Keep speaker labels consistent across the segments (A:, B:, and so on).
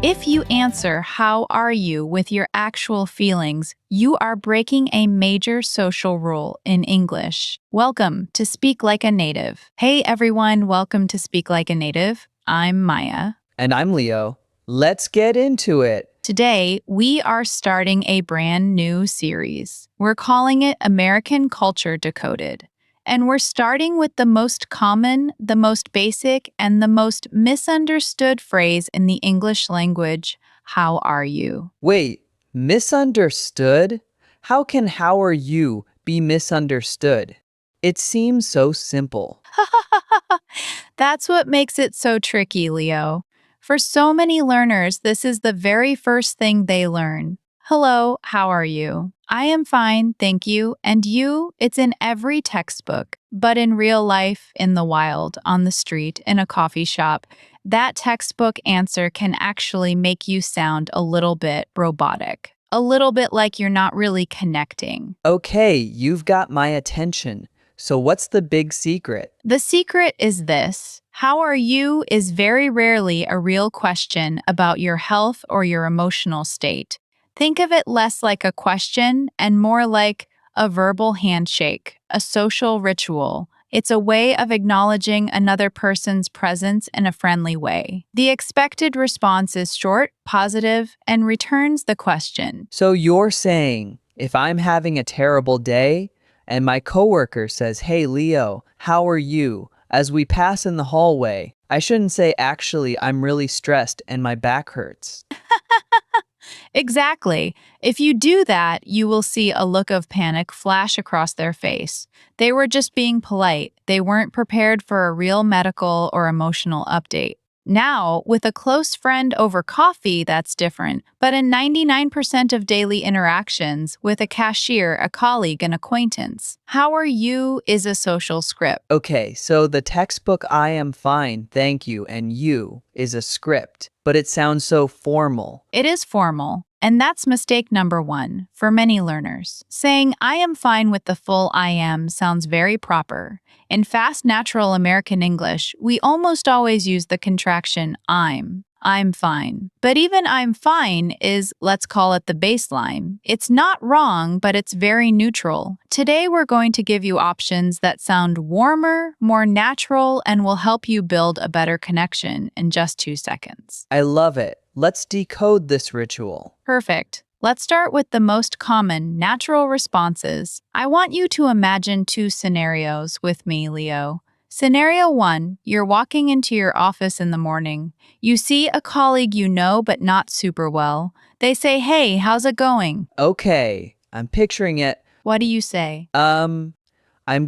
A: If you answer, "How are you?" with your actual feelings, you are breaking a major social rule in English. Welcome to Speak Like a Native. Hey everyone, welcome to Speak Like a Native. I'm Maya.
B: And I'm Leo. Let's get into it.
A: Today, we are starting a brand new series. We're calling it American Culture Decoded. And we're starting with the most common, the most basic, and the most misunderstood phrase in the English language, "How are you?"
B: Wait, misunderstood? How can "how are you" be misunderstood? It seems so simple.
A: That's what makes it so tricky, Leo. For so many learners, this is the very first thing they learn. Hello, how are you? I am fine, thank you. And you? It's in every textbook. But in real life, in the wild, on the street, in a coffee shop, that textbook answer can actually make you sound a little bit robotic. A little bit like you're not really connecting.
B: Okay, you've got my attention. So what's the big secret?
A: The secret is this: how are you is very rarely a real question about your health or your emotional state. Think of it less like a question and more like a verbal handshake, a social ritual. It's a way of acknowledging another person's presence in a friendly way. The expected response is short, positive, and returns the question.
B: So you're saying if I'm having a terrible day and my coworker says, "Hey Leo, how are you?" as we pass in the hallway, I shouldn't say, "Actually, I'm really stressed and my back hurts."
A: Exactly. If you do that, you will see a look of panic flash across their face. They were just being polite. They weren't prepared for a real medical or emotional update. Now, with a close friend over coffee, that's different. But in 99% of daily interactions, with a cashier, a colleague, an acquaintance, "how are you" is a social script.
B: Okay, so the textbook "I am fine, thank you, and you" is a script, but it sounds so formal.
A: It is formal, and that's mistake number one for many learners. Saying "I am fine" with the full "I am" sounds very proper. In fast, natural American English, we almost always use the contraction I'm fine. But even "I'm fine" is, let's call it the baseline. It's not wrong, but it's very neutral. Today, we're going to give you options that sound warmer, more natural, and will help you build a better connection in just 2 seconds.
B: I love it. Let's decode this ritual.
A: Perfect. Let's start with the most common natural responses. I want you to imagine two scenarios with me, Leo. Scenario one: you're walking into your office in the morning. You see a colleague you know but not super well. They say, "Hey, how's it going?"
B: Okay, I'm picturing it.
A: What do you say?
B: I'm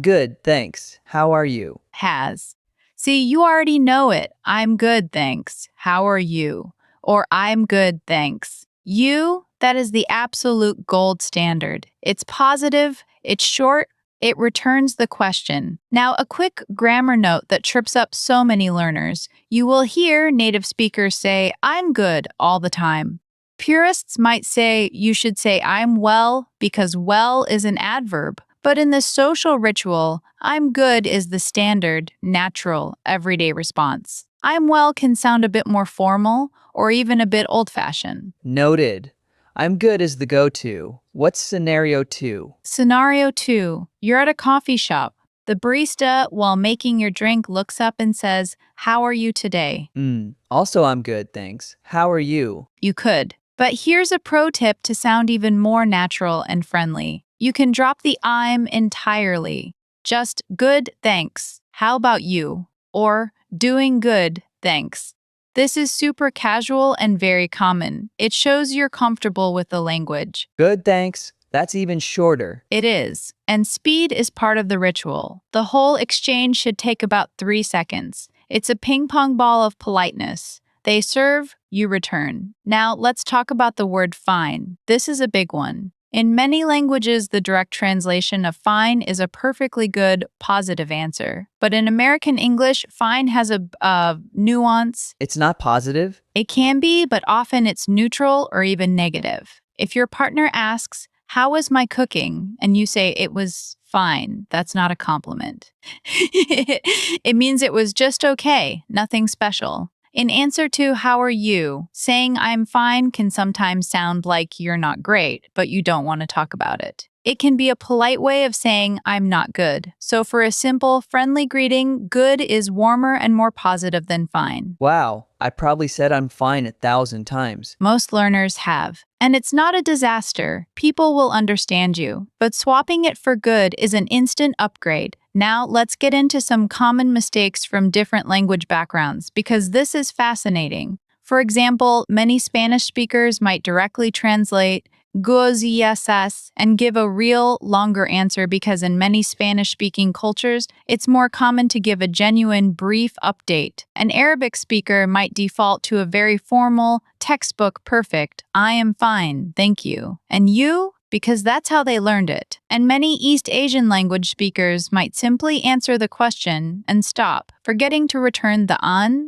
B: good, thanks. How are you?
A: Has. See, you already know it. "I'm good, thanks. How are you?" Or "I'm good, thanks. You?" That is the absolute gold standard. It's positive, it's short, it returns the question. Now, a quick grammar note that trips up so many learners. You will hear native speakers say, "I'm good" all the time. Purists might say you should say "I'm well" because well is an adverb. But in the social ritual, "I'm good" is the standard, natural, everyday response. "I'm well" can sound a bit more formal or even a bit old-fashioned.
B: Noted. I'm good is the go-to. What's scenario two?
A: Scenario 2: you're at a coffee shop. The barista, while making your drink, looks up and says, "How are you today?"
B: Also I'm good, thanks. How are you?
A: You could. But here's a pro tip to sound even more natural and friendly. You can drop the "I'm" entirely. Just "good, thanks. How about you?" Or "doing good, thanks." This is super casual and very common. It shows you're comfortable with the language.
B: Good, thanks. That's even shorter.
A: It is. And speed is part of the ritual. The whole exchange should take about 3 seconds. It's a ping pong ball of politeness. They serve, you return. Now, let's talk about the word fine. This is a big one. In many languages, the direct translation of fine is a perfectly good, positive answer. But in American English, fine has a nuance.
B: It's not positive?
A: It can be, but often it's neutral or even negative. If your partner asks, "How was my cooking?" and you say, "It was fine," that's not a compliment. It means it was just okay, nothing special. In answer to how are you, saying I'm fine can sometimes sound like you're not great, but you don't want to talk about it. It can be a polite way of saying I'm not good. So for a simple, friendly greeting, good is warmer and more positive than fine.
B: Wow, I probably said I'm fine 1,000 times.
A: Most learners have. And it's not a disaster. People will understand you. But swapping it for good is an instant upgrade. Now, let's get into some common mistakes from different language backgrounds because this is fascinating. For example, many Spanish speakers might directly translate "Gozías" and give a real, longer answer because in many Spanish-speaking cultures, it's more common to give a genuine, brief update. An Arabic speaker might default to a very formal, textbook perfect, "I am fine, thank you." And you? Because that's how they learned it. And many East Asian language speakers might simply answer the question and stop, forgetting to return the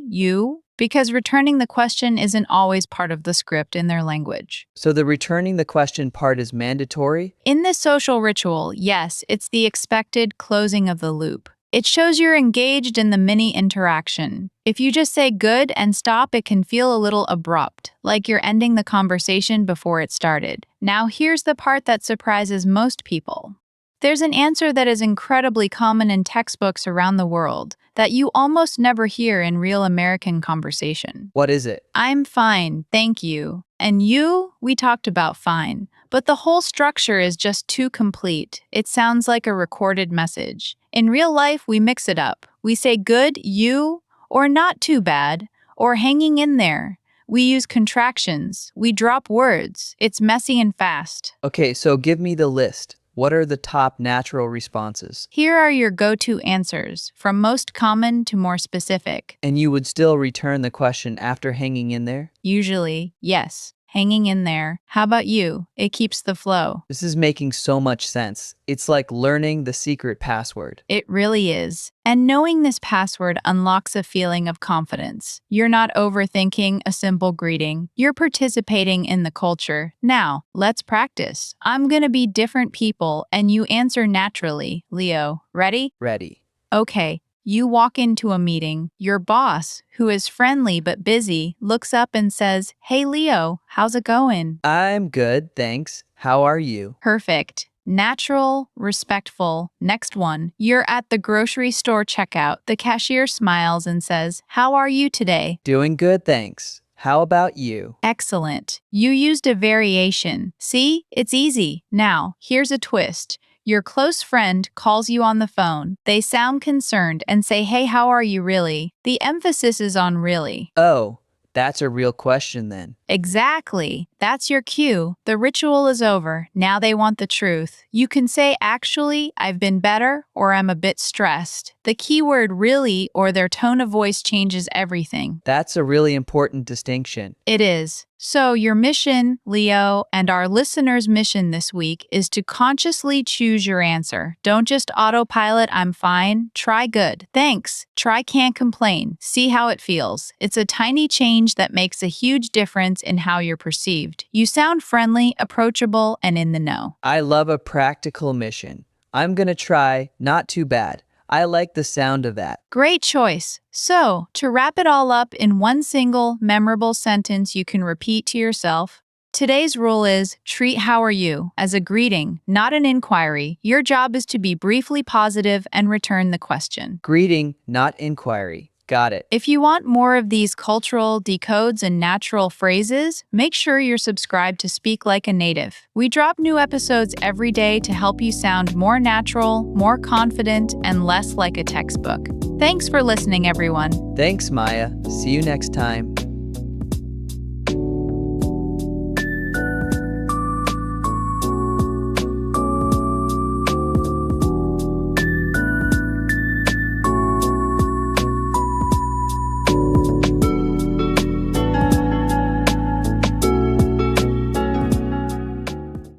A: you, because returning the question isn't always part of the script in their language.
B: So the returning the question part is mandatory?
A: In this social ritual, yes, it's the expected closing of the loop. It shows you're engaged in the mini interaction. If you just say good and stop, it can feel a little abrupt, like you're ending the conversation before it started. Now, here's the part that surprises most people. There's an answer that is incredibly common in textbooks around the world that you almost never hear in real American conversation.
B: What is it?
A: I'm fine, thank you. And you? We talked about fine. But the whole structure is just too complete. It sounds like a recorded message. In real life, we mix it up. We say good, you, or not too bad, or hanging in there. We use contractions. We drop words. It's messy and fast.
B: Okay, so give me the list. What are the top natural responses?
A: Here are your go-to answers, from most common to more specific.
B: And you would still return the question after hanging in there?
A: Usually, yes. Hanging in there. How about you? It keeps the flow.
B: This is making so much sense. It's like learning the secret password.
A: It really is. And knowing this password unlocks a feeling of confidence. You're not overthinking a simple greeting. You're participating in the culture. Now, let's practice. I'm gonna be different people and you answer naturally. Leo, ready?
B: Ready.
A: Okay. You walk into a meeting. Your boss, who is friendly but busy, looks up and says, "Hey Leo, how's it going?"
B: I'm good, thanks. How are you?
A: Perfect. Natural, respectful. Next one. You're at the grocery store checkout. The cashier smiles and says, "How are you today?"
B: Doing good, thanks. How about you?
A: Excellent. You used a variation. See? It's easy. Now, here's a twist. Your close friend calls you on the phone. They sound concerned and say, "Hey, how are you really?" The emphasis is on really.
B: Oh, that's a real question then.
A: Exactly. That's your cue. The ritual is over. Now they want the truth. You can say, "Actually, I've been better," or "I'm a bit stressed." The keyword really or their tone of voice changes everything.
B: That's a really important distinction.
A: It is. So your mission, Leo, and our listeners' mission this week is to consciously choose your answer. Don't just autopilot, "I'm fine." Try good. Thanks. Try can't complain. See how it feels. It's a tiny change that makes a huge difference in how you're perceived. You sound friendly, approachable, and in the know.
B: I love a practical mission. I'm gonna try, not too bad. I like the sound of that.
A: Great choice. So, to wrap it all up in one single, memorable sentence you can repeat to yourself, today's rule is treat "how are you" as a greeting, not an inquiry. Your job is to be briefly positive and return the question.
B: Greeting, not inquiry. Got it.
A: If you want more of these cultural decodes and natural phrases, make sure you're subscribed to Speak Like a Native. We drop new episodes every day to help you sound more natural, more confident, and less like a textbook. Thanks for listening, everyone.
B: Thanks, Maya. See you next time.